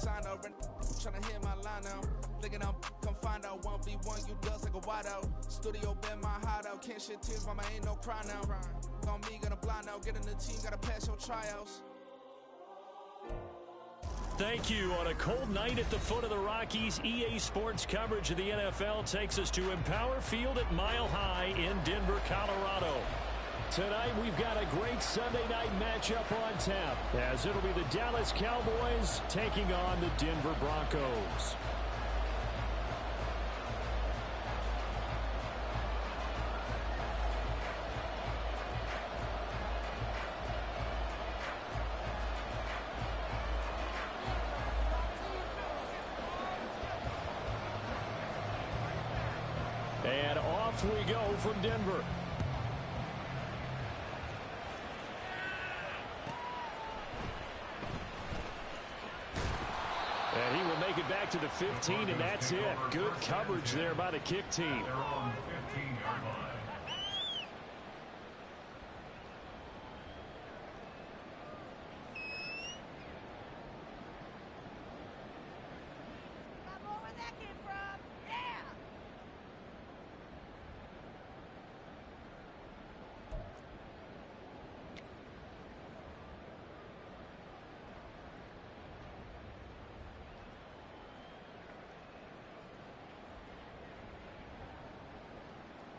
signed over. Trying to hit my line now. Thinking I'm come find out 1v1, you does like a wide out. Studio been my hideout. Can't shed tears, mama, ain't no cry now. On me, gonna blind out. Get in the team, gotta pass your tryouts. Thank you. On a cold night at the foot of the Rockies, EA Sports coverage of the NFL takes us to Empower Field at Mile High in Denver, Colorado. Tonight we've got a great Sunday night matchup on tap, as it'll be the Dallas Cowboys taking on the Denver Broncos. And off we go from Denver. And he will make it back to the 15, and that's it. Good coverage there by the kick team.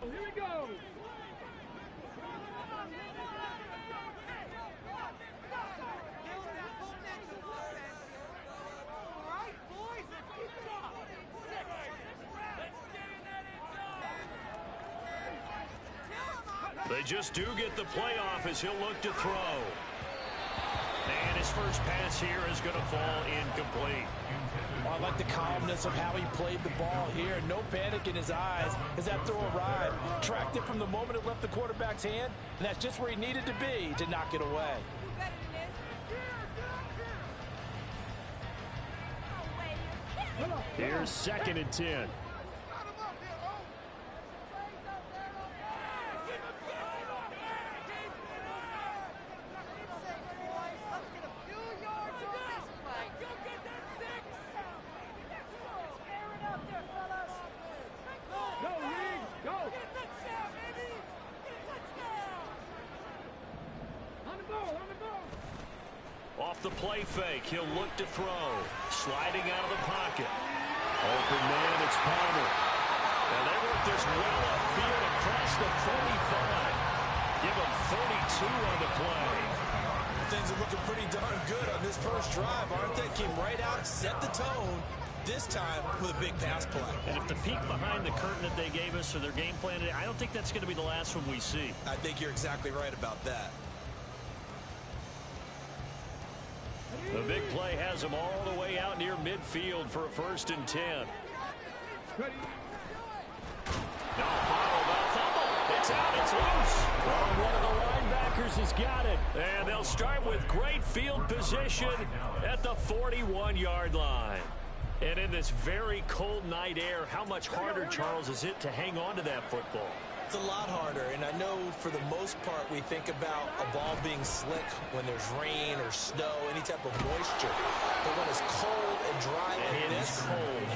Here we go. They just do get the playoff as he'll look to throw. And his first pass here is going to fall incomplete. I like the calmness of how he played the ball here. No panic in his eyes as that throw arrived. Tracked it from the moment it left the quarterback's hand, and that's just where he needed to be to knock it away. Here's 2nd and 10. Off the play fake, he'll look to throw. Sliding out of the pocket. Open man, it's Palmer. And they work this well upfield across the 45. Give him 32 on the play. Things are looking pretty darn good on this first drive, aren't they? Came right out, set the tone, this time with a big pass play. And if the peek behind the curtain that they gave us or their game plan today, I don't think that's going to be the last one we see. I think you're exactly right about that. The big play has him all the way out near midfield for a 1st and 10. No, fumble. It's out, it's loose. Well, one of the linebackers has got it. And they'll start with great field position at the 41-yard line. And in this very cold night air, how much harder, Charles, is it to hang on to that football? It's a lot harder, and I know for the most part we think about a ball being slick when there's rain or snow, any type of moisture. But when it's cold and dry like this,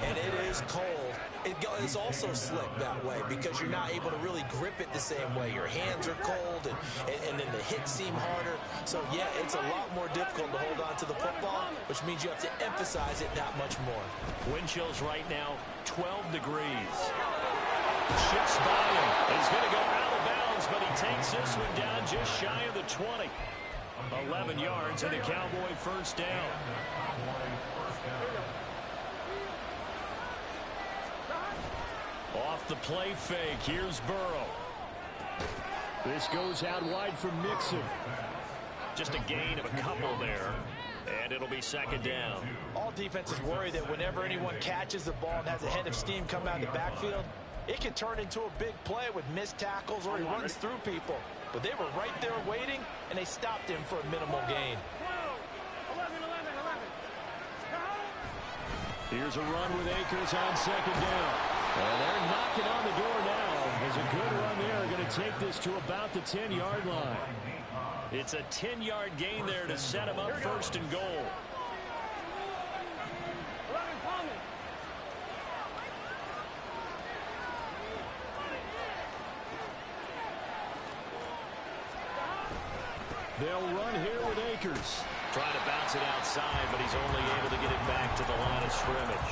and it is cold, it is also slick that way because you're not able to really grip it the same way. Your hands are cold, and then the hits seem harder. So, yeah, it's a lot more difficult to hold on to the football, which means you have to emphasize it that much more. Wind chills right now, 12 degrees. Shifts by him. He's going to go out of bounds, but he takes this one down just shy of the 20. 11 yards and a Cowboy first down. Off the play fake, here's Burrow. This goes out wide for Mixon. Just a gain of a couple there. And it'll be 2nd down. All defenses worry that whenever anyone catches the ball and has a head of steam come out of the backfield, it can turn into a big play with missed tackles or he runs through people. But they were right there waiting, and they stopped him for a minimal gain. Here's a run with Akers on 2nd down. And they're knocking on the door now. There's a good run there. Going to take this to about the 10-yard line. It's a 10-yard gain there to set him up 1st and goal. They'll run here with Akers. Trying to bounce it outside, but he's only able to get it back to the line of scrimmage.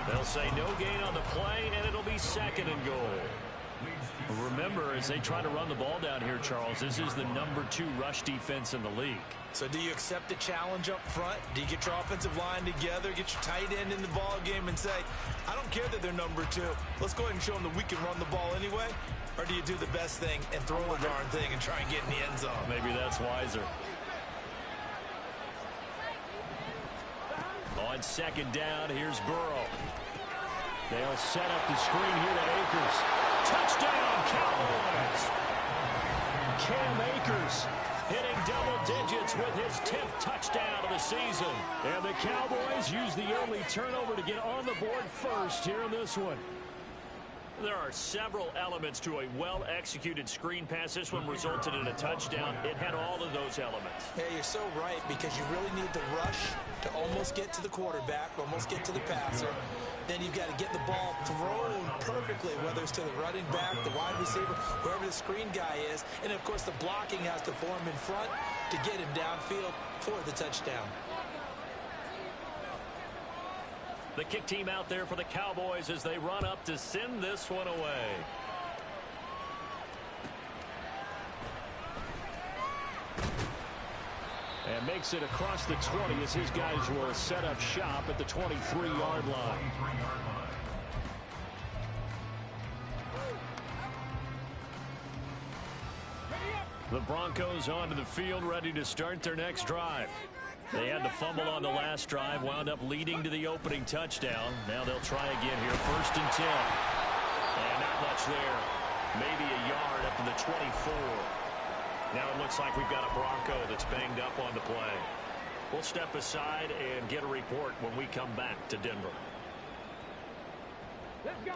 They'll say no gain on the play, and it'll be 2nd and goal. Remember, as they try to run the ball down here, Charles, this is the #2 rush defense in the league. So do you accept the challenge up front? Do you get your offensive line together, get your tight end in the ball game and say, I don't care that they're #2. Let's go ahead and show them that we can run the ball anyway? Or do you do the best thing and throw the darn thing and try and get in the end zone? Maybe that's wiser. On 2nd down, here's Burrow. They'll set up the screen here to Akers. Touchdown, Cowboys! Cam Akers hitting double digits with his 10th touchdown of the season. And the Cowboys use the early turnover to get on the board first here in this one. There are several elements to a well-executed screen pass. This one resulted in a touchdown. It had all of those elements. Yeah, you're so right, because you really need the rush to almost get to the quarterback, almost get to the passer. Then you've got to get the ball thrown perfectly, whether it's to the running back, the wide receiver, wherever the screen guy is. And, of course, the blocking has to form in front to get him downfield for the touchdown. The kick team out there for the Cowboys as they run up to send this one away. And makes it across the 20 as his guys will set up shop at the 23-yard line. The Broncos onto the field, ready to start their next drive. They had the fumble on the last drive, wound up leading to the opening touchdown. Now they'll try again here, 1st and 10. And not much there. Maybe a yard up to the 24. Now it looks like we've got a Bronco that's banged up on the play. We'll step aside and get a report when we come back to Denver.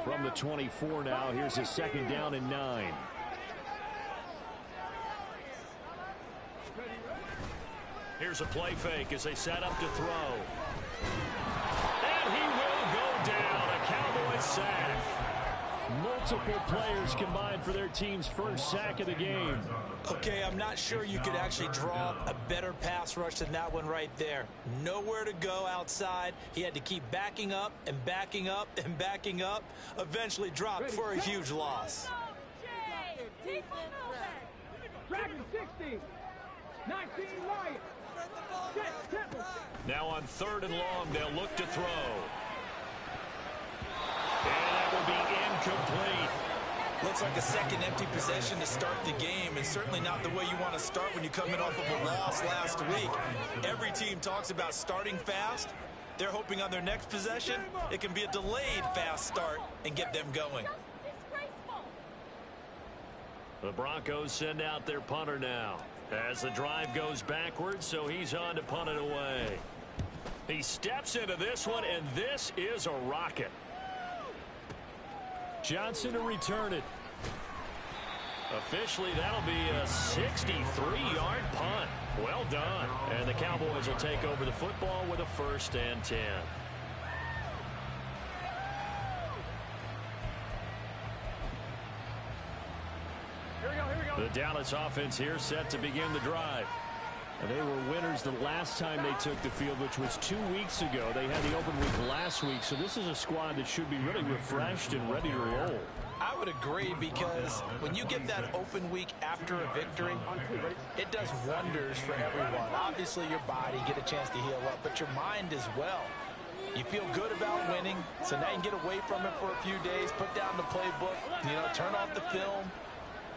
From the 24 now, here's a 2nd down and 9. Here's a play fake as they set up to throw. And he will go down. A Cowboys sack. Multiple players combined for their team's first sack of the game. Okay, I'm not sure you could actually draw a better pass rush than that one right there. Nowhere to go outside. He had to keep backing up and backing up and backing up. Eventually dropped for a huge loss. Dragon 60. 19 Lions. Now on 3rd and long, they'll look to throw. And that will be incomplete. Looks like a second empty possession to start the game, and certainly not the way you want to start when you come in off of a loss last week. Every team talks about starting fast. They're hoping on their next possession, it can be a delayed fast start and get them going. The Broncos send out their punter now as the drive goes backwards, so he's on to punt it away. He steps into this one, and this is a rocket. Johnson to return it. Officially, that'll be a 63-yard punt. Well done. And the Cowboys will take over the football with a 1st and 10. The Dallas offense here set to begin the drive. And they were winners the last time they took the field, which was 2 weeks ago. They had the open week last week, so this is a squad that should be really refreshed and ready to roll. I would agree, because when you get that open week after a victory, it does wonders for everyone. Obviously, your body, get a chance to heal up, but your mind as well. You feel good about winning, so now you can get away from it for a few days, put down the playbook, turn off the film.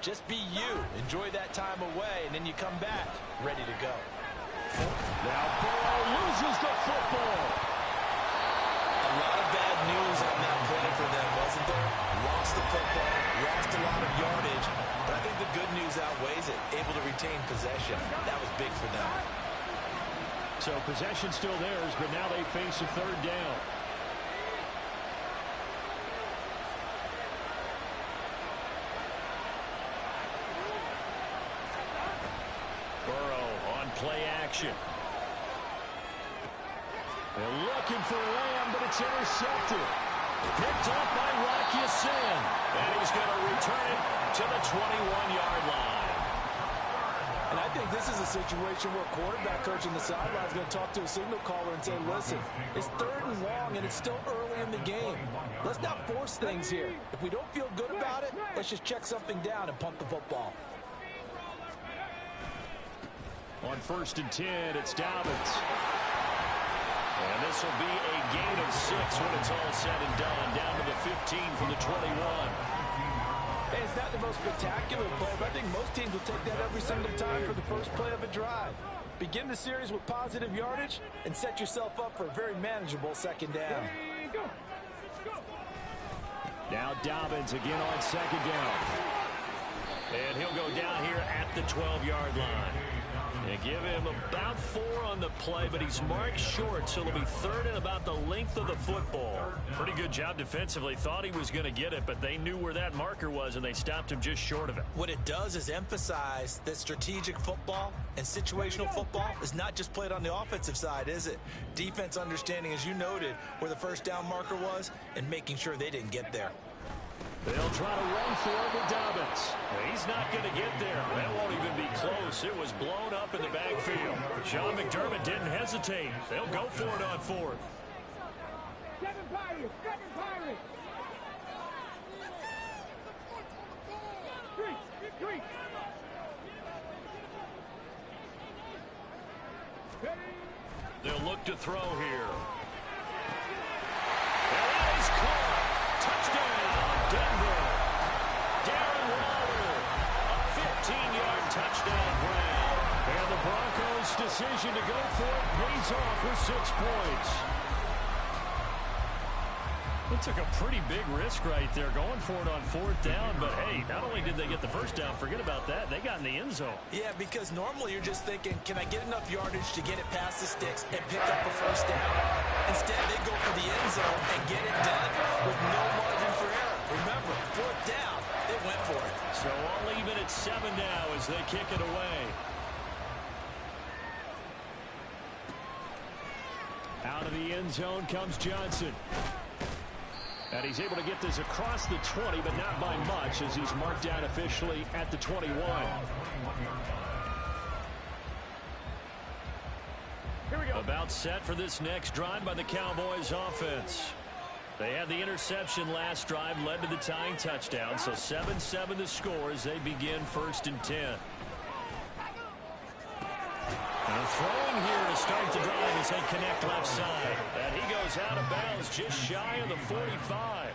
Just be you. Enjoy that time away, and then you come back ready to go. Now Burrow loses the football. A lot of bad news on that play for them, wasn't there? Lost the football, lost a lot of yardage, but I think the good news outweighs it. Able to retain possession. That was big for them. So possession still theirs, but now they face a 3rd down. Play action. They're looking for Lamb, but it's intercepted. Picked up by Hassan. And he's going to return it to the 21-yard line. And I think this is a situation where quarterback coach on the sideline is going to talk to a signal caller and say, listen, it's 3rd and long and it's still early in the game. Let's not force things here. If we don't feel good about it, let's just check something down and punt the football. On 1st and 10, it's Dobbins. And this will be a gain of 6 when it's all said and done. Down to the 15 from the 21. Hey, it's not the most spectacular play, but I think most teams will take that every single time for the first play of a drive. Begin the series with positive yardage and set yourself up for a very manageable 2nd down. Now Dobbins again on 2nd down. And he'll go down here at the 12-yard line. And give him about 4 on the play, but he's marked short, so it'll be 3rd and about the length of the football. Pretty good job defensively. Thought he was going to get it, but they knew where that marker was, and they stopped him just short of it. What it does is emphasize that strategic football and situational football is not just played on the offensive side, is it? Defense understanding, as you noted, where the 1st down marker was and making sure they didn't get there. They'll try to run for it with Dobbins. He's not going to get there. That won't even be close. It was blown up in the backfield. Sean McDermott didn't hesitate. They'll go for it on 4th. 7 Pirates! 7 Pirates! 3! They'll look to throw here. And that is caught. Touchdown, Denver. Darren Waller, a 15-yard touchdown grab. And the Broncos' decision to go for it pays off with 6 points. It took a pretty big risk right there going for it on 4th down, but hey, not only did they get the 1st down, forget about that, they got in the end zone. Yeah, because normally you're just thinking, can I get enough yardage to get it past the sticks and pick up the 1st down? Instead, they go for the end zone and get it done with no margin for error. Remember, 4th down, they went for it. So all even at 7 now as they kick it away. Out of the end zone comes Johnson. And he's able to get this across the 20, but not by much as he's marked down officially at the 21. Here we go. About set for this next drive by the Cowboys offense. They had the interception last drive, led to the tying touchdown, so 7-7 the score as they begin 1st and 10. And throwing here to start the drive as they connect left side. And he goes out of bounds just shy of the 45.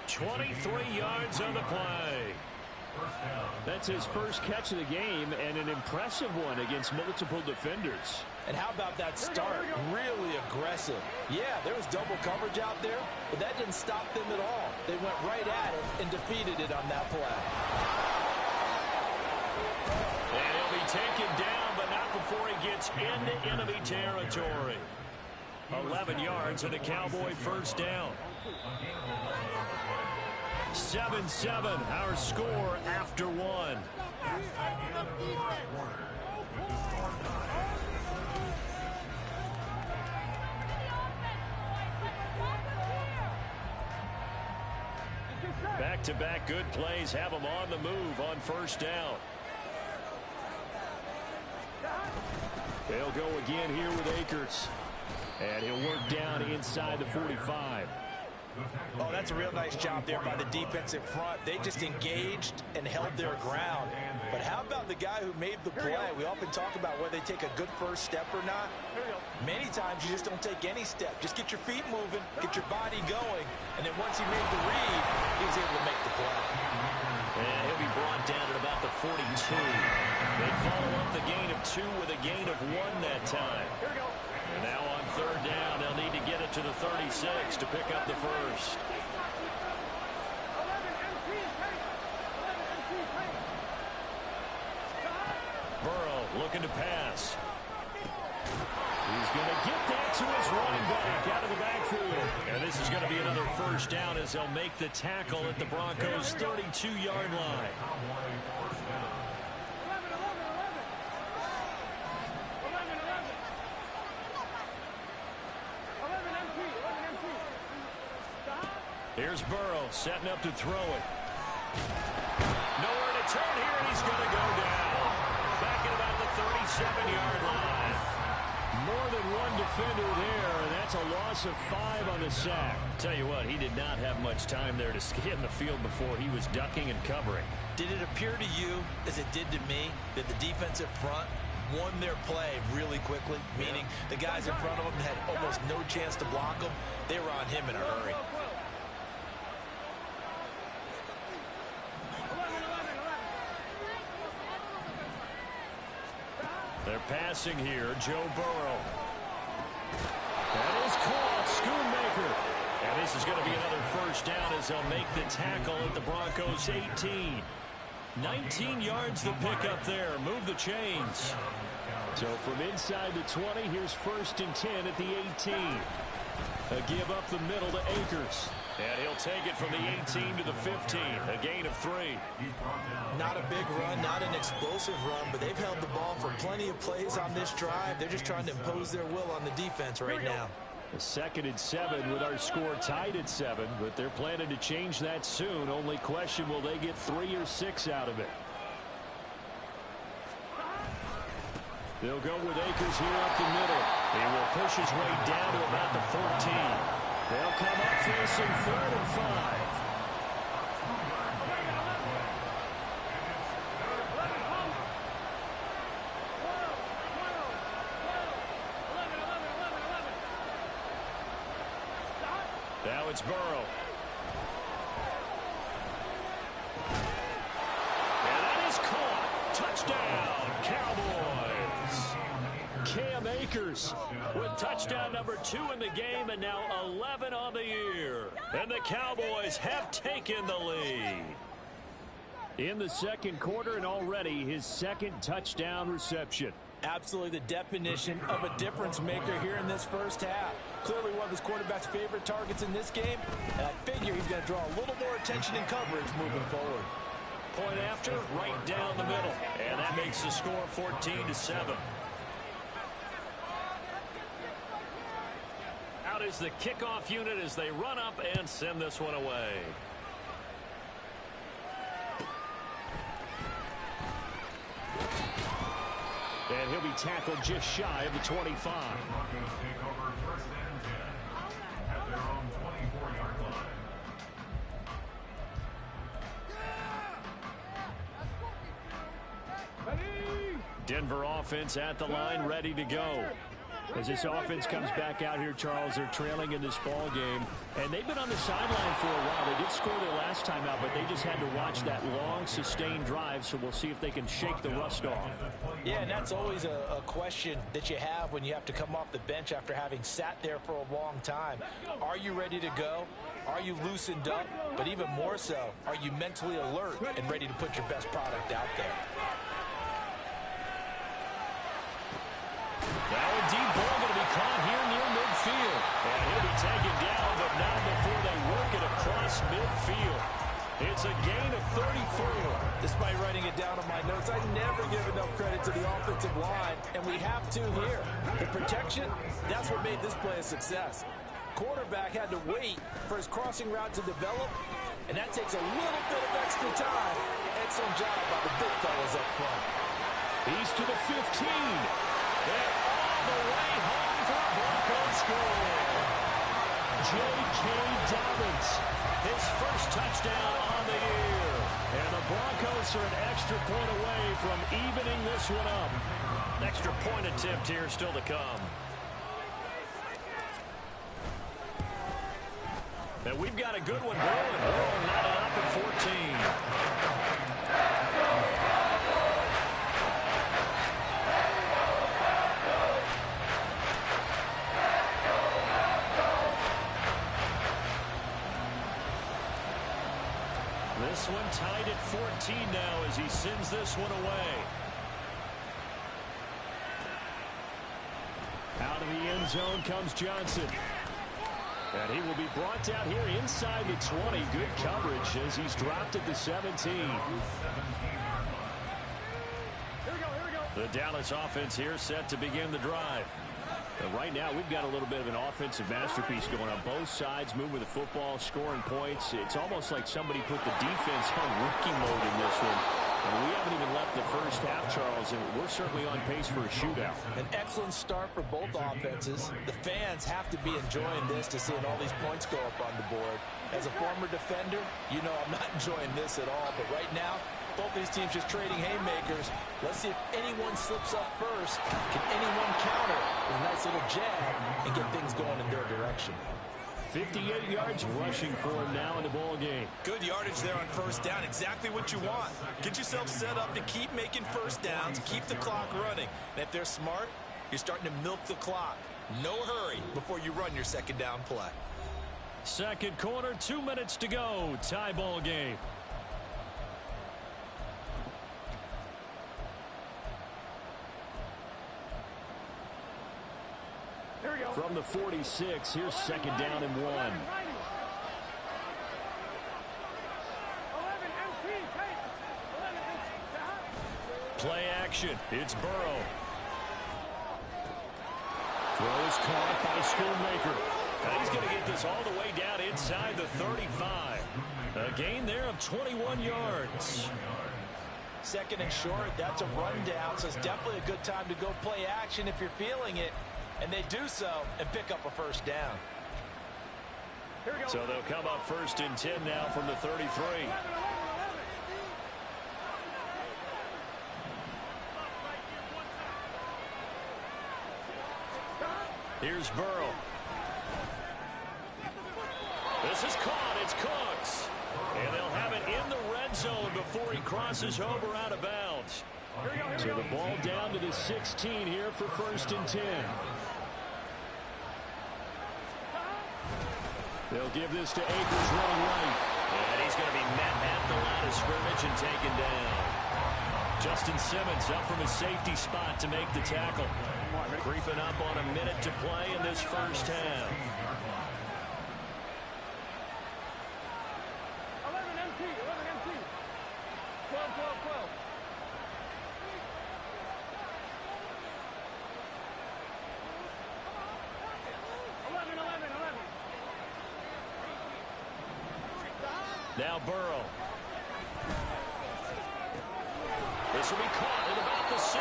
23 yards on the play. That's his first catch of the game and an impressive one against multiple defenders. And how about that start? Really aggressive. Yeah, there was double coverage out there, but that didn't stop them at all. They went right at it and defeated it on that play. And he'll be taken down, but not before he gets into enemy territory. 11 yards and a Cowboy 1st down. 7-7, our score after 1. Back-to-back good plays have them on the move on 1st down. They'll go again here with Akers. And he'll work down inside the 45. Oh, that's a real nice job there by the defensive front. They just engaged and held their ground. But how about the guy who made the play? We often talk about whether they take a good first step or not. Many times you just don't take any step. Just get your feet moving, get your body going, and then once he made the read, he was able to make the play. And he'll be brought down at about the 42. They follow up the gain of 2 with a gain of 1 that time. And now on 3rd down, they'll need to get it to the 36 to pick up the first. Burrow looking to pass. He's going to get that to his running back out of the backfield. And this is going to be another 1st down as they'll make the tackle at the Broncos' 32-yard line. Here's Burrow setting up to throw it. Nowhere to turn here, and he's going to go down. Back at about 37-yard line. More than one defender there, and that's a loss of 5 on the sack. Tell you what, he did not have much time there to scan the field before he was ducking and covering. Did it appear to you, as it did to me, that the defensive front won their play really quickly? Meaning the guys in front of them had almost no chance to block them. They were on him in a hurry. They're passing here. Joe Burrow. That is caught. Schoonmaker. And this is going to be another first down as they'll make the tackle at the Broncos 18. 19 yards the pick up there. Move the chains. So from inside the 20, here's 1st and 10 at the 18. A give up the middle to Akers. And he'll take it from the 18 to the 15. A gain of 3. Not a big run, not an explosive run, but they've held the ball for plenty of plays on this drive. They're just trying to impose their will on the defense right now. A 2nd and 7 with our score tied at 7, but they're planning to change that soon. Only question, will they get 3 or 6 out of it? They'll go with Akers here up the middle. He will push his way down to about the 14. They'll come up facing 3rd and 5. Now it's Burrow. And that is caught. Touchdown, Cowboys. Cam Akers with touchdown number 2 in the game, and now 11 on the year. And the Cowboys have taken the lead. In the 2nd quarter, and already his 2nd touchdown reception. Absolutely the definition of a difference maker here in this first half. Clearly one of his quarterback's favorite targets in this game, and I figure he's going to draw a little more attention and coverage moving forward. Point after, right down the middle. And that makes the score 14-7. Out is the kickoff unit as they run up and send this one away. And he'll be tackled just shy of the 25. Denver offense at the line, ready to go. As this offense comes back out here, Charles, they're trailing in this ball game, and they've been on the sideline for a while. They did score their last time out, but they just had to watch that long, sustained drive, so we'll see if they can shake the rust off. Yeah, and that's always a question that you have when you have to come off the bench after having sat there for a long time. Are you ready to go? Are you loosened up? But even more so, are you mentally alert and ready to put your best product out there? Now a deep ball going to be caught here near midfield. And he'll be taken down, but not before they work it across midfield. It's a gain of 34. Despite writing it down on my notes, I never give enough credit to the offensive line, and we have to here. The protection, that's what made this play a success. Quarterback had to wait for his crossing route to develop, and that takes a little bit of extra time. Excellent job by the big fellas up front. He's to the 15. They're all the way home for a Broncos score. J.K. Dobbins, his first touchdown on the year. And the Broncos are an extra point away from evening this one up. Extra point attempt here still to come. And we've got a good one going. Burrow knotted up at 14. This one tied at 14 now as he sends this one away. Out of the end zone comes Johnson. And he will be brought down here inside the 20. Good coverage as he's dropped at the 17. The Dallas offense here set to begin the drive. And right now, we've got a little bit of an offensive masterpiece going on. Both sides moving the football, scoring points. It's almost like somebody put the defense on rookie mode in this one. And we haven't even left the first half, Charles, and we're certainly on pace for a shootout. An excellent start for both offenses. The fans have to be enjoying this to seeing all these points go up on the board. As a former defender, you know I'm not enjoying this at all. But right now, both these teams just trading haymakers. Let's see if anyone slips up first. Can anyone counter with a nice little jab and get things going in their direction? 58 yards rushing for him now in the ball game. Good yardage there on first down. Exactly what you want. Get yourself set up to keep making first downs, keep the clock running. And if they're smart, you're starting to milk the clock. No hurry before you run your second down play. Second quarter, 2 minutes to go. Tie ball game. From the 46, here's second down and 1. Play action. It's Burrow. Throw is caught by Schoonmaker. He's going to get this all the way down inside the 35. A gain there of 21 yards. Second and short, that's a rundown, so it's definitely a good time to go play action if you're feeling it. And they do so and pick up a first down. So they'll come up first and 10 now from the 33. Here's Burrow. This is caught. It's Cooks. And they'll have it in the red zone before he crosses over out of bounds. So the ball down to the 16 here for first and 10. They'll give this to Akers running right. And he's going to be met at the line of scrimmage and taken down. Justin Simmons up from his safety spot to make the tackle. Creeping up on a minute to play in this first half. 11 MT, 11 MT. 12, 12, 12. Now Burrow. This will be caught at about the 6.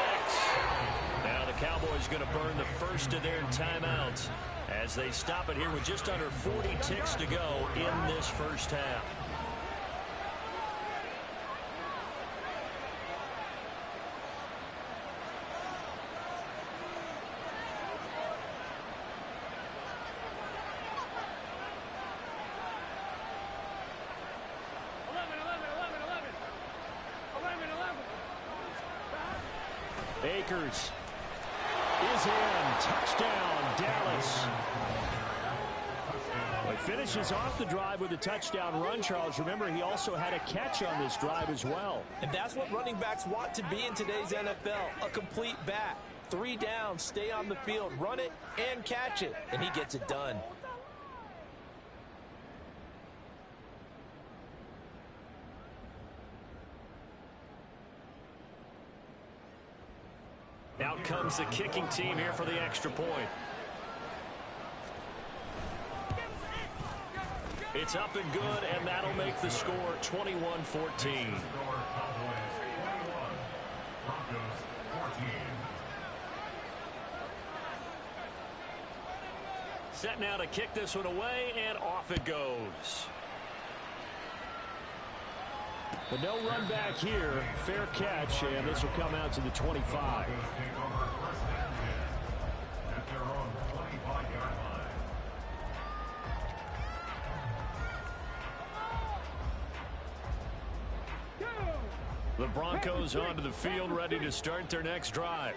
Now the Cowboys going to burn the first of their timeouts as they stop it here with just under 40 ticks to go in this first half. Akers is in. Touchdown, Dallas. Well, he finishes off the drive with a touchdown run, Charles. Remember, he also had a catch on this drive as well. And that's what running backs want to be in today's NFL, a complete back. 3 downs, stay on the field, run it, and catch it. And he gets it done. Out comes the kicking team here for the extra point. It's up and good, and that'll make the score 21-14. Set now to kick this one away, and off it goes. But no run back here. Fair catch, and this will come out to the 25. The Broncos onto the field, ready to start their next drive.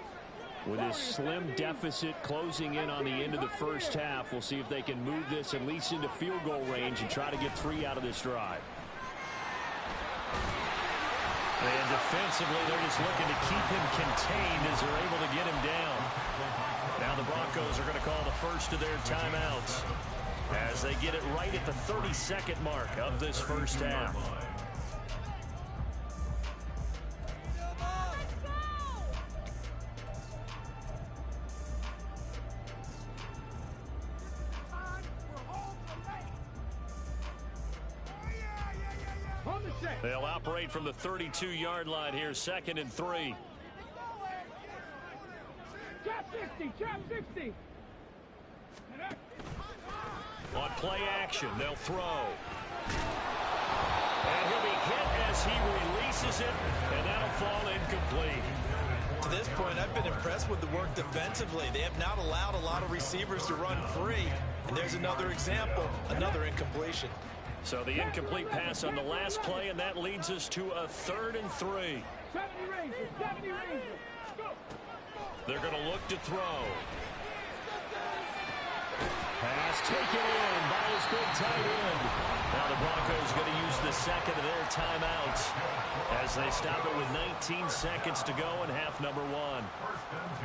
With this slim deficit closing in on the end of the first half, we'll see if they can move this at least into field goal range and try to get 3 out of this drive. And defensively, they're just looking to keep him contained as they're able to get him down. Now the Broncos are going to call the first of their timeouts as they get it right at the 32nd mark of this first half. On the They'll operate from the 32-yard line here, 2nd and 3. Trap 60, trap 60. On play action, they'll throw. And he'll be hit as he releases it, and that'll fall incomplete. To this point, I've been impressed with the work defensively. They have not allowed a lot of receivers to run free. And there's another example, another incompletion. So the incomplete pass on the last play, and that leads us to a 3rd and 3. 70 Rangers, 70 Rangers. Go. They're going to look to throw. Pass taken in by his big tight end. Now the Broncos going to use the second of their timeouts as they stop it with 19 seconds to go in half number 1.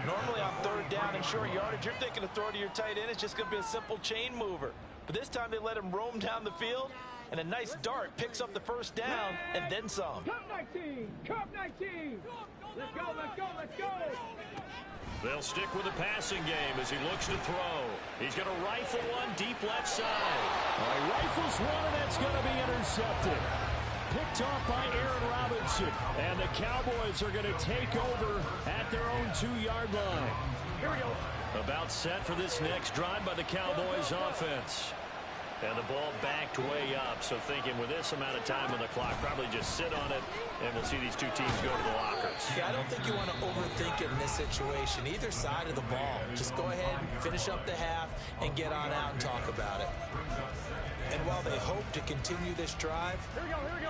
Normally on 3rd down and short yardage, you're thinking of throw to your tight end. It's just going to be a simple chain mover. But this time they let him roam down the field, and a nice dart picks up the 1st down and then some. Cup 19, Cup 19. Let's go, let's go, let's go. They'll stick with the passing game as he looks to throw. He's going to rifle one deep left side. All right, rifles one, and that's going to be intercepted. Picked off by Aaron Robinson. And the Cowboys are going to take over at their own 2-yard line. Here we go. About set for this next drive by the Cowboys offense. And the ball backed way up. So thinking with this amount of time on the clock, probably just sit on it, and we'll see these two teams go to the lockers. Yeah, I don't think you want to overthink it in this situation. Either side of the ball. Just go ahead, finish up the half, and get on out and talk about it. And while they hope to continue this drive,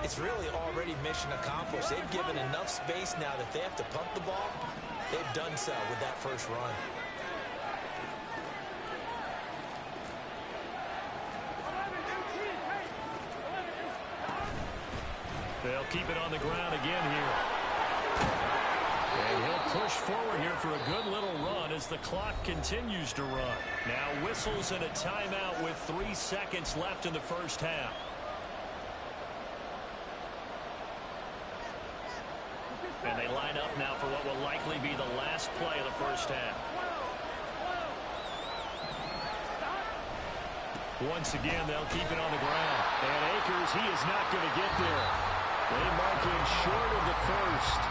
it's really already mission accomplished. They've given enough space now that they have to punt the ball. They've done so with that first run. They'll keep it on the ground again here. And he'll push forward here for a good little run as the clock continues to run. Now whistles and a timeout with 3 seconds left in the first half. And they line up now for what will likely be the last play of the first half. Once again, they'll keep it on the ground. And Akers, he is not going to get there. They mark him short of the first.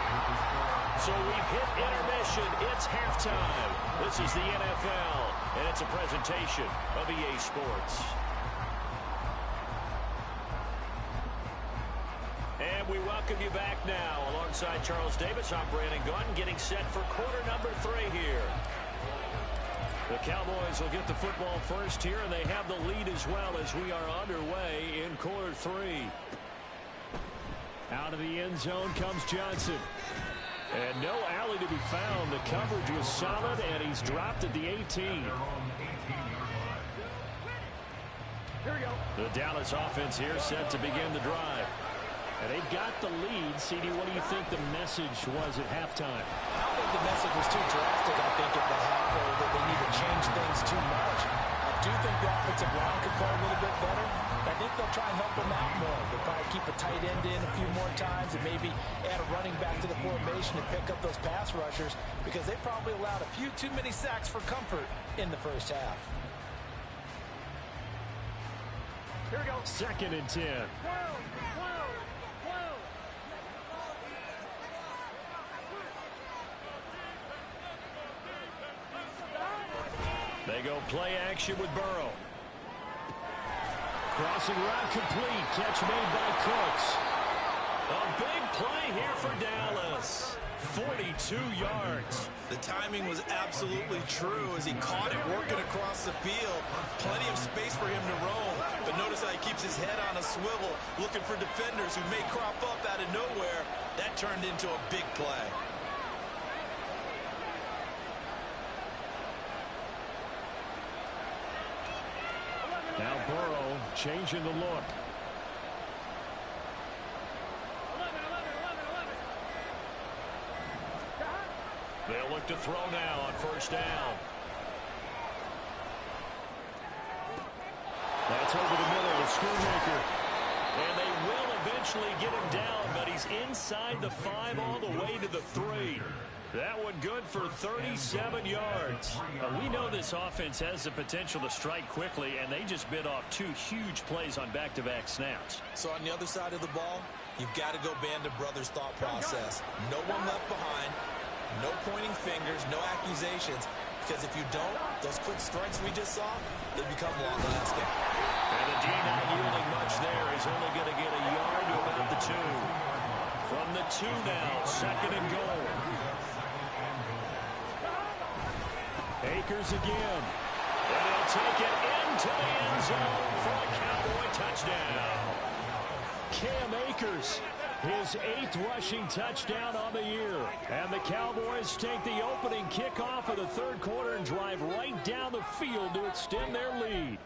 So we've hit intermission. It's halftime. This is the NFL, and it's a presentation of EA Sports. And we welcome you back now. Alongside Charles Davis, I'm Brandon Gunn, getting set for quarter number 3 here. The Cowboys will get the football first here, and they have the lead as well as we are underway in quarter 3. Out of the end zone comes Johnson. And no alley to be found. The coverage was solid, and he's dropped at the 18. Here we go. The Dallas offense here set to begin the drive. And they've got the lead. CD, what do you think the message was at halftime? I don't think the message was too drastic, I think, at the half, or that they need to change things too much. I do think the offensive line could play a little bit better. I think they'll try and help them out more. They'll probably keep a tight end in a few more times and maybe add a running back to the formation and pick up those pass rushers because they probably allowed a few too many sacks for comfort in the first half. Here we go. 2nd and 10. They go play action with Burrow. Crossing route complete. Catch made by Cooks. A big play here for Dallas. 42 yards. The timing was absolutely true as he caught it working across the field. Plenty of space for him to roam. But notice how he keeps his head on a swivel, looking for defenders who may crop up out of nowhere. That turned into a big play. Now Burrow changing the look. They'll look to throw now on first down. That's over the middle of Schoonmaker. And they will eventually get him down, but he's inside the 5 all the way to the 3. That one good for 37 yards. We know this offense has the potential to strike quickly, and they just bit off 2 huge plays on back-to-back snaps. So on the other side of the ball, You've got to go band of brothers thought process. No one left behind, no pointing fingers, no accusations, because if you don't, those quick strikes we just saw, they become long-lasting. And the D not yielding much there. He's only going to get a yard to about the 2. From the 2 now, 2nd and goal. Akers again. And he'll take it into the end zone for a Cowboy touchdown. Cam Akers, his 8th rushing touchdown on the year. And the Cowboys take the opening kickoff of the 3rd quarter and drive right down the field to extend their lead.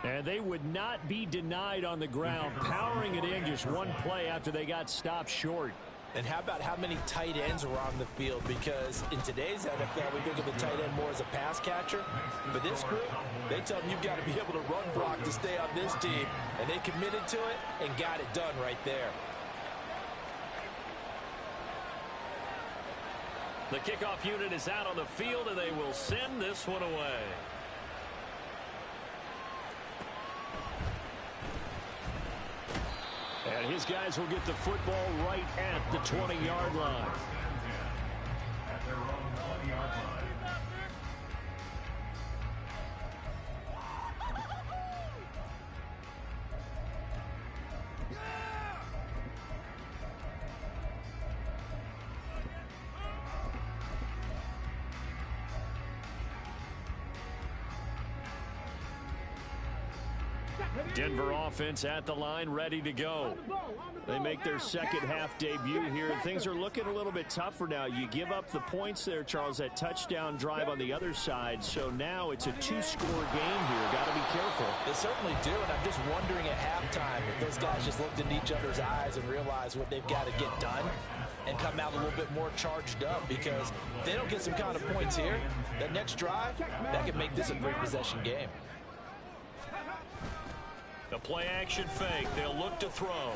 And they would not be denied on the ground, powering it in just one play after they got stopped short. And how about how many tight ends are on the field? Because in today's NFL, we think of the tight end more as a pass catcher. For this group, they tell them you've got to be able to run block to stay on this team. And they committed to it and got it done right there. The kickoff unit is out on the field, and they will send this one away. And his guys will get the football right at the 20-yard line. At their own 20-yard line. Denver offense at the line, ready to go. They make their second half debut here. Things are looking a little bit tougher now. You give up the points there, Charles, that touchdown drive on the other side. So now it's a 2-score game here. Got to be careful. They certainly do, and I'm just wondering at halftime if those guys just looked into each other's eyes and realized what they've got to get done and come out a little bit more charged up, because if they don't get some kind of points here, that next drive, that could make this a 3-possession game. The play-action fake. They'll look to throw.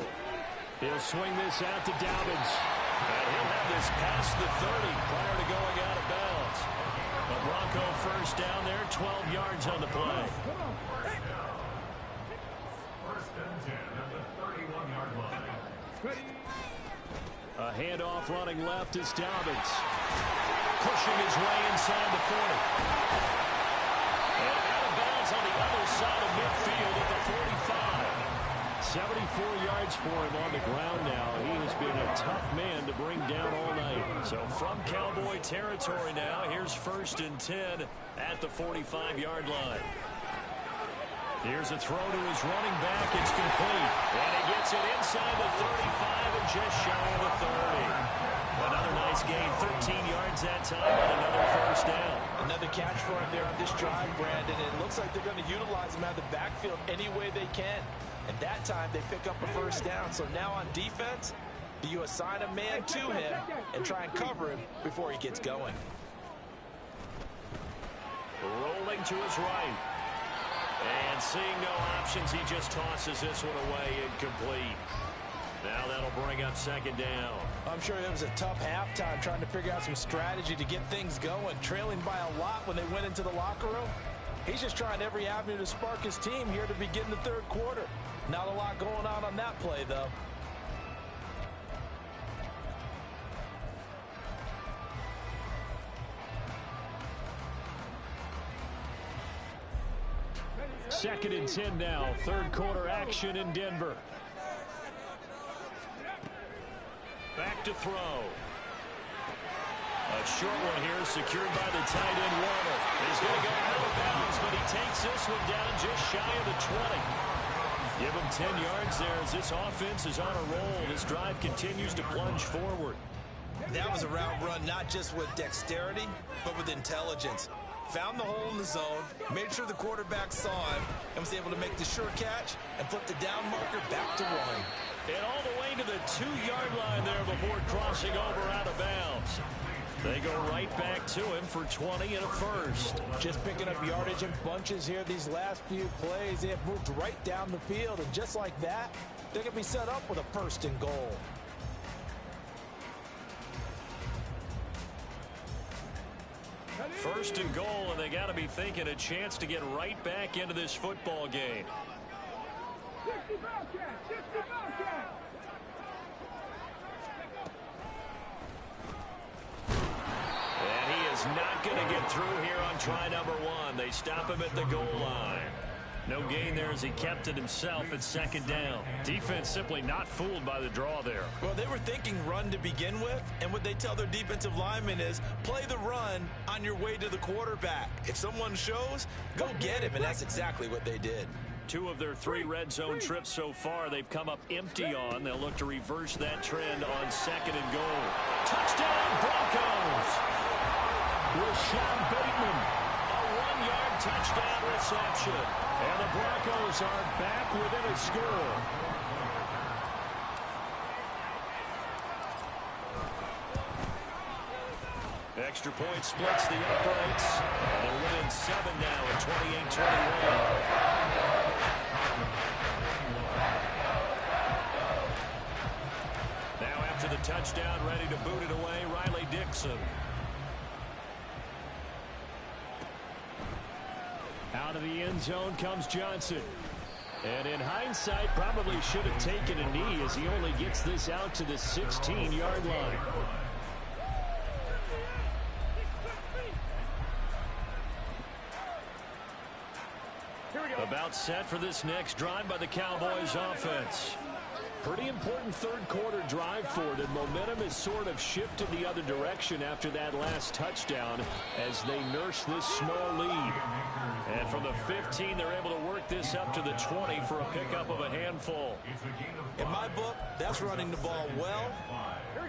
He'll swing this out to Dobbins. And he'll have this past the 30 prior to going out of bounds. The Bronco first down there, 12 yards on the play. First and 10 at the 31-yard line. A handoff running left is Dobbins. Pushing his way inside the 40. And out of bounds on the other side of midfield at the 45. 74 yards for him on the ground now. He has been a tough man to bring down all night. So from Cowboy territory now, here's 1st and 10 at the 45-yard line. Here's a throw to his running back. It's complete. And he gets it inside the 35 and just shy of the 30. Another nice gain, 13 yards that time, and another first down. Another catch for him there on this drive, Brandon. It looks like they're going to utilize him out of the backfield any way they can. And that time they pick up a first down. So now on defense, do you assign a man to him and try and cover him before he gets going? Rolling to his right. And seeing no options, he just tosses this one away, incomplete. Now that'll bring up 2nd down. I'm sure it was a tough halftime trying to figure out some strategy to get things going. Trailing by a lot when they went into the locker room. He's just trying every avenue to spark his team here to begin the 3rd quarter. Not a lot going on that play, though. Second and 10 now. 3rd quarter action in Denver. Back to throw. A short one here, secured by the tight end Warner. He's going to go out of bounds, but he takes this one down just shy of the 20. Give him 10 yards there as this offense is on a roll. This drive continues to plunge forward. That was a route run not just with dexterity, but with intelligence. Found the hole in the zone, made sure the quarterback saw him, and was able to make the sure catch and flip the down marker back to 1. And all the way to the 2-yard line there before crossing over out of bounds. They go right back to him for 20 and a first. Just picking up yardage in bunches here these last few plays. They have moved right down the field, and just like that, they're going to be set up with a 1st and goal. First and goal, and they got to be thinking a chance to get right back into this football game. 60 Bobcat! 60 Bobcat! And he is not going to get through here on try number 1. They stop him at the goal line. No gain there as he kept it himself at second down. Defense simply not fooled by the draw there. Well, they were thinking run to begin with, and what they tell their defensive linemen is play the run on your way to the quarterback. If someone shows, go get him, and that's exactly what they did. 2 of their 3 red zone trips so far they've come up empty on. They'll look to reverse that trend on second and goal. Touchdown Broncos! Rashawn Bateman, a 1-yard touchdown reception. And the Broncos are back within a score. Extra point splits the uprights. And they're winning 7 now at 28-21. Now after the touchdown, ready to boot it away, Riley Dixon. Out of the end zone comes Johnson. And in hindsight, probably should have taken a knee as he only gets this out to the 16-yard line. About set for this next drive by the Cowboys offense. Pretty important third quarter drive for them. Momentum has sort of shifted the other direction after that last touchdown as they nurse this small lead. And from the 15, they're able to work this up to the 20 for a pickup of a handful. In my book, that's running the ball well,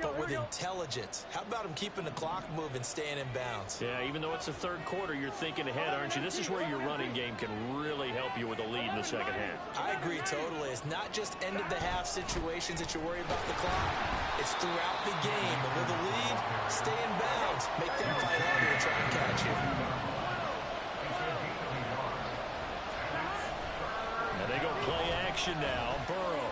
but with intelligence. How about him keeping the clock moving, staying in bounds? Yeah, even though it's the third quarter, you're thinking ahead, aren't you? This is where your running game can really help you with a lead in the second half. I agree totally. It's not just end of the half situations that you worry about the clock. It's throughout the game. And with the lead, stay in bounds. Make them fight harder to try and catch you. And they go play action now. Burrow.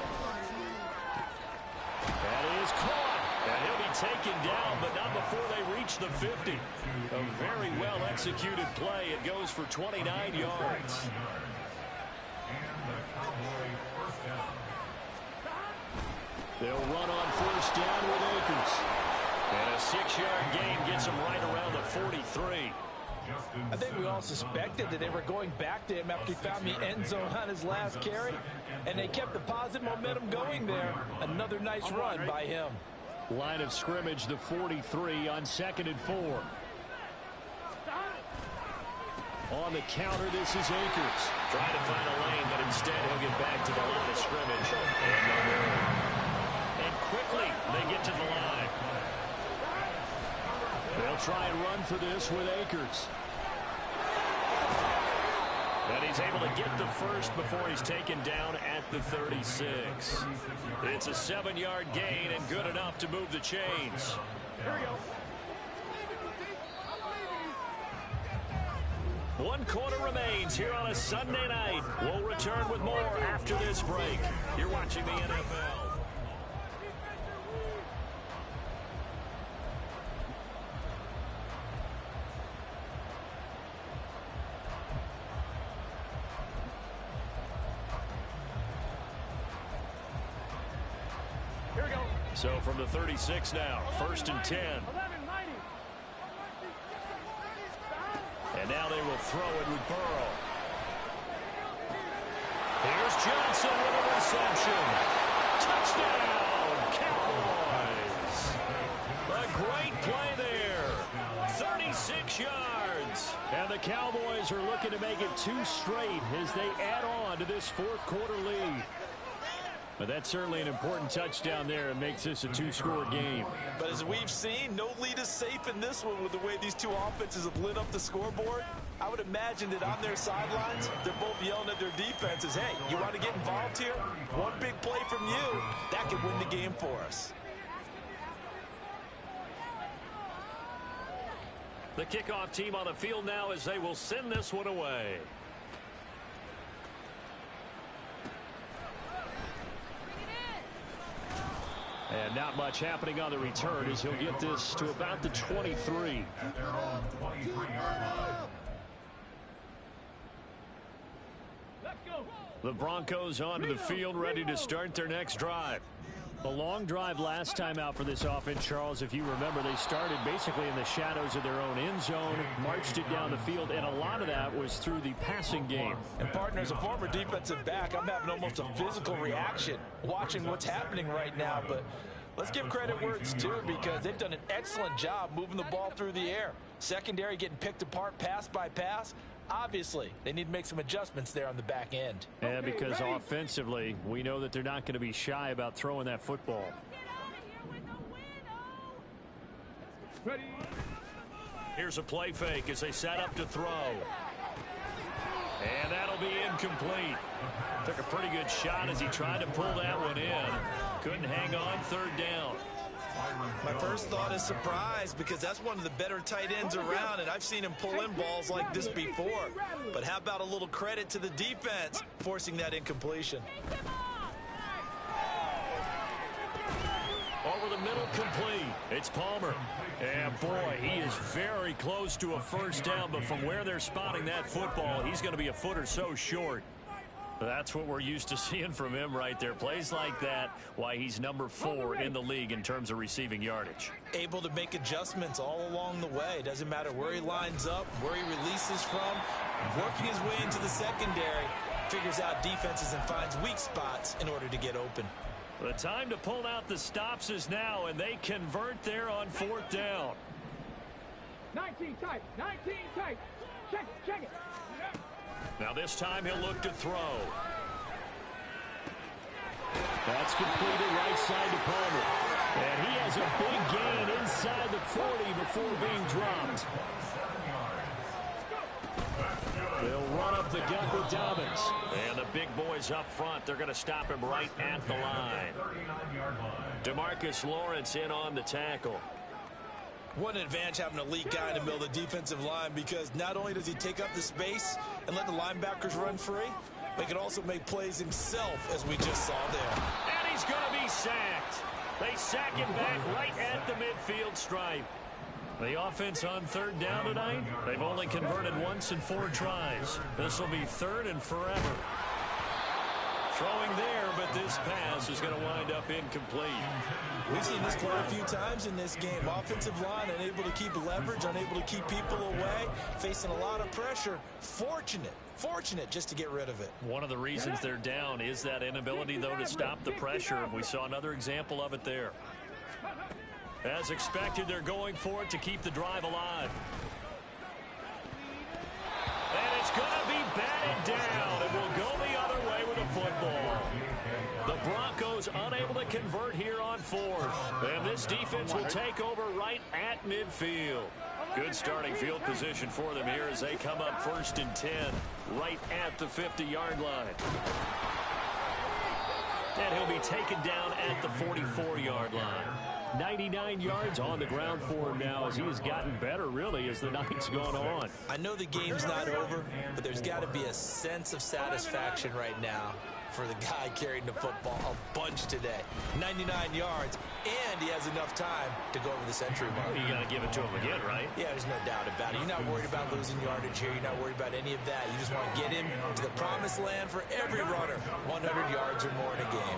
That is caught. And he'll be taken down, but not before they reach the 50. A very well-executed play. It goes for 29 yards. They'll run on first down with Akers. And a 6-yard gain gets him right around the 43. I think we all suspected that they were going back to him after he found the end zone on his last carry, and they kept the positive momentum going there. Another nice run by him. Line of scrimmage, the 43 on 2nd and 4. On the counter, this is Akers. Trying to find a lane, but instead he'll get back to the line of scrimmage. And quickly, they get to the line. They'll try and run for this with Akers. And he's able to get the first before he's taken down at the 36. It's a 7-yard gain and good enough to move the chains. Here we go. 1 quarter remains here on a Sunday night. We'll return with more after this break. You're watching the NFL. Here we go. So from the 36 now, 1st and 10. 11, 90. And now they will throw it with Burrow. Here's Johnson with a reception. Touchdown, Cowboys. A great play there. 36 yards. And the Cowboys are looking to make it 2 straight as they add on to this 4th quarter lead. But that's certainly an important touchdown there. It makes this a 2-score game. But as we've seen, no lead is safe in this one with the way these two offenses have lit up the scoreboard. I would imagine that on their sidelines, they're both yelling at their defenses, hey, you want to get involved here? One big play from you, that could win the game for us. The kickoff team on the field now as they will send this one away. And not much happening on the return as he'll get this to about the 23. Let's go. The Broncos onto the field, ready to start their next drive. The long drive last time out for this offense, Charles, if you remember, they started basically in the shadows of their own end zone, marched it down the field, and a lot of that was through the passing game. And partner, as a former defensive back, I'm having almost a physical reaction watching what's happening right now. But let's give credit where it's due, because they've done an excellent job moving the ball through the air. Secondary getting picked apart pass by pass. Obviously, they need to make some adjustments there on the back end. Yeah, because offensively, we know that they're not going to be shy about throwing that football. Here's a play fake as they set up to throw. And that'll be incomplete. Took a pretty good shot as he tried to pull that one in. Couldn't hang on, third down. My first thought is surprise, because that's one of the better tight ends around, and I've seen him pull in balls like this before. But how about a little credit to the defense forcing that incompletion? Over the middle, complete. It's Palmer. And boy, he is very close to a first down, but from where they're spotting that football, he's going to be a foot or so short. That's what we're used to seeing from him right there. Plays like that, why he's number 4 in the league in terms of receiving yardage. Able to make adjustments all along the way. Doesn't matter where he lines up, where he releases from. Working his way into the secondary, figures out defenses and finds weak spots in order to get open. The time to pull out the stops is now, and they convert there on 4th down. 19 tight, 19 tight. Check it. Now this time he'll look to throw. That's completed right side to Palmer. And he has a big gain inside the 40 before being dropped. They'll run up the gut with Dobbins. And the big boys up front, they're going to stop him right at the line. DeMarcus Lawrence in on the tackle. What an advantage having an elite guy in the middle of the defensive line, because not only does he take up the space and let the linebackers run free, but he can also make plays himself, as we just saw there. And he's going to be sacked. They sack him back right at the midfield stripe. The offense on 3rd down tonight, they've only converted once in 4 tries. This will be 3rd and forever. Throwing there, but this pass is going to wind up incomplete. We've seen this quite a few times in this game. Offensive line unable to keep leverage, unable to keep people away, facing a lot of pressure. Fortunate just to get rid of it. One of the reasons they're down is that inability, though, to stop the pressure. We saw another example of it there. As expected, they're going for it to keep the drive alive. And it's going to be batted down. It will go the other way with the football. The Broncos unable to convert here on 4th. And this defense will take over right at midfield. Good starting field position for them here as they come up 1st and 10 right at the 50-yard line. And he'll be taken down at the 44-yard line. 99 yards on the ground for him now as he has gotten better, really, as the night's gone on. I know the game's not over, but there's got to be a sense of satisfaction right now for the guy carrying the football a bunch today. 99 yards, and he has enough time to go over the century mark. You got to give it to him again, right? Yeah, there's no doubt about it. You're not worried about losing yardage here. You're not worried about any of that. You just want to get him to the promised land for every runner. 100 yards or more in a game.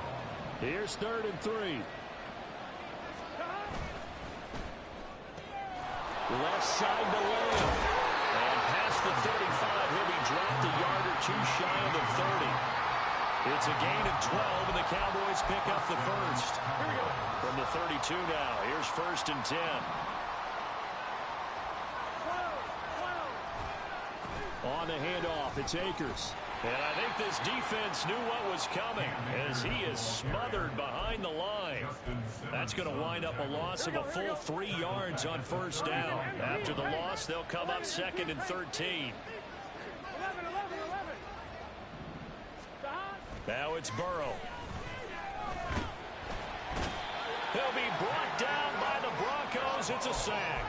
Here's 3rd and 3. Left side to Lamb. And past the 35, he'll be dropped a yard or 2 shy of the 30. It's a gain of 12, and the Cowboys pick up the first. From the 32 now, here's 1st and 10. On the handoff, it's Akers. And I think this defense knew what was coming as he is smothered behind the line. That's going to wind up a loss of a full 3 yards on 1st down. After the loss, they'll come up 2nd and 13. Now it's Burrow. He'll be brought down by the Broncos. It's a sack.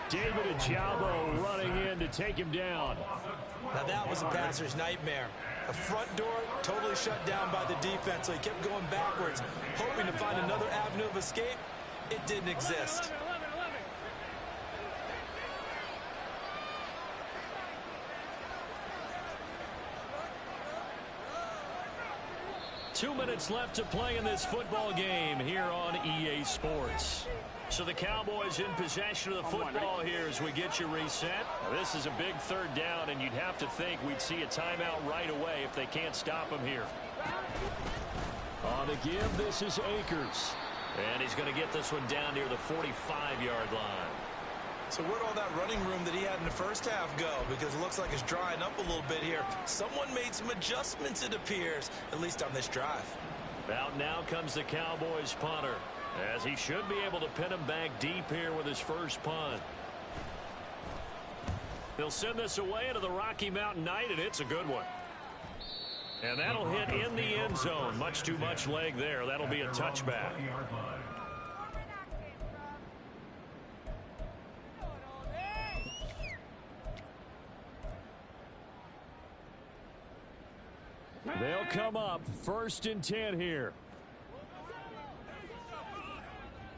David Ojabo running in to take him down. Now that was a passer's nightmare. The front door totally shut down by the defense, so he kept going backwards, hoping to find another avenue of escape. It didn't exist. 2 minutes left to play in this football game here on EA Sports. So the Cowboys in possession of the football here as we get you reset. Now, this is a big third down, and you'd have to think we'd see a timeout right away if they can't stop him here. On the give, this is Akers. And he's going to get this one down near the 45-yard line. So where'd all that running room that he had in the first half go? Because it looks like it's drying up a little bit here. Someone made some adjustments, it appears, at least on this drive. Out now comes the Cowboys punter, as he should be able to pin him back deep here with his first punt. He'll send this away into the Rocky Mountain Night, and it's a good one. And that'll hit in the end zone. Much too much leg there. That'll be a touchback. They'll come up 1st and 10 here.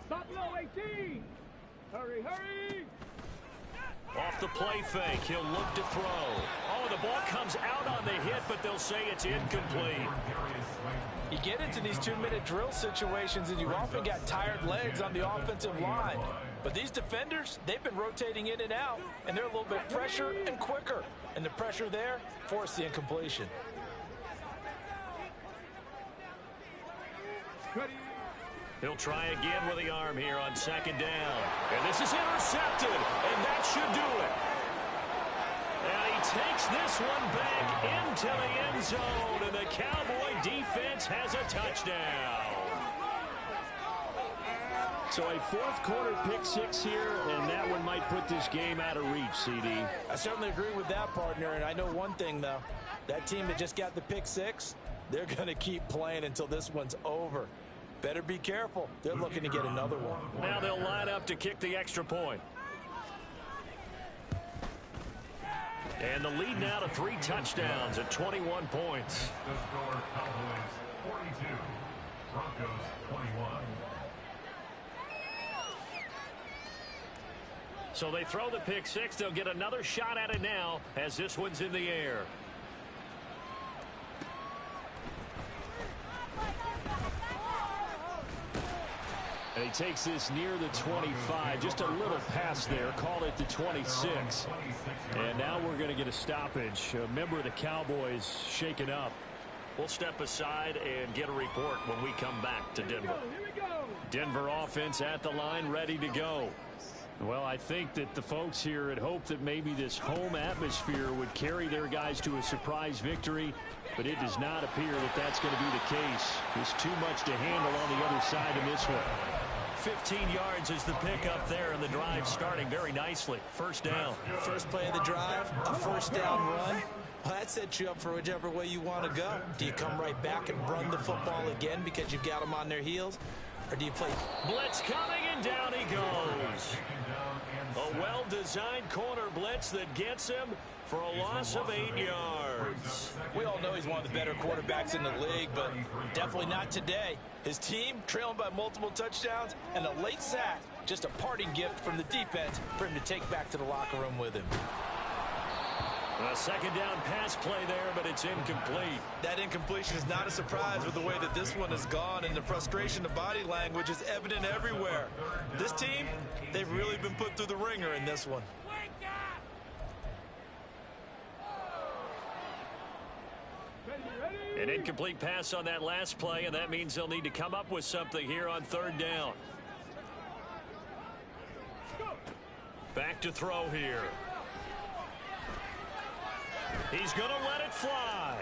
Stop low, 18. Hurry, hurry. Off the play fake, he'll look to throw. Oh, the ball comes out on the hit, but they'll say it's incomplete. You get into these 2-minute drill situations, and you often got tired legs on the offensive line. But these defenders, they've been rotating in and out, and they're a little bit fresher and quicker. And the pressure there forced the incompletion. He'll try again with the arm here on 2nd down. And this is intercepted, and that should do it. And he takes this one back into the end zone, and the Cowboy defense has a touchdown. So a 4th quarter pick 6 here, and that one might put this game out of reach, CD. I certainly agree with that, partner, and I know one thing, though. That team that just got the pick 6, they're going to keep playing until this one's over. Better be careful. They're looking to get another one. Now they'll line up to kick the extra point. And the lead now to 3 touchdowns at 21 points. The score, Cowboys 42, Broncos 21. So they throw the pick 6. They'll get another shot at it now as this one's in the air. And he takes this near the 25, just a little pass there, call it the 26. And now we're going to get a stoppage. A member of the Cowboys shaken up. We'll step aside and get a report when we come back to Denver. Denver offense at the line, ready to go. Well, I think that the folks here had hoped that maybe this home atmosphere would carry their guys to a surprise victory, but it does not appear that that's going to be the case. There's too much to handle on the other side in this one. 15 yards is the pickup there, and the drive starting very nicely. 1st down. First play of the drive, a 1st down run. Well, that sets you up for whichever way you want to go. Do you come right back and run the football again because you've got them on their heels? Or do you play? Blitz coming, and down he goes. A well-designed corner blitz that gets him for a loss of 8 yards. We all know he's one of the better quarterbacks in the league, but definitely not today. His team trailing by multiple touchdowns, and a late sack, just a parting gift from the defense for him to take back to the locker room with him. A 2nd down pass play there, but it's incomplete. That incompletion is not a surprise with the way that this one has gone, and the frustration of body language is evident everywhere. This team, they've really been put through the ringer in this one. An incomplete pass on that last play, and that means they'll need to come up with something here on 3rd down. Back to throw here. He's going to let it fly.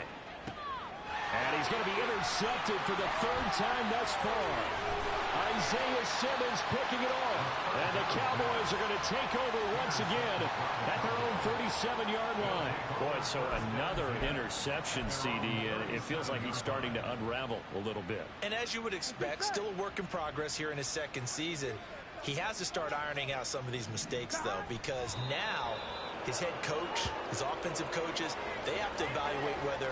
And he's going to be intercepted for the 3rd time thus far. Isaiah Simmons picking it off. And the Cowboys are going to take over once again at their own 37-yard line. Boy, so another interception, CD, and it feels like he's starting to unravel a little bit. And as you would expect, still a work in progress here in his 2nd season. He has to start ironing out some of these mistakes, though, because now his head coach, his offensive coaches, they have to evaluate whether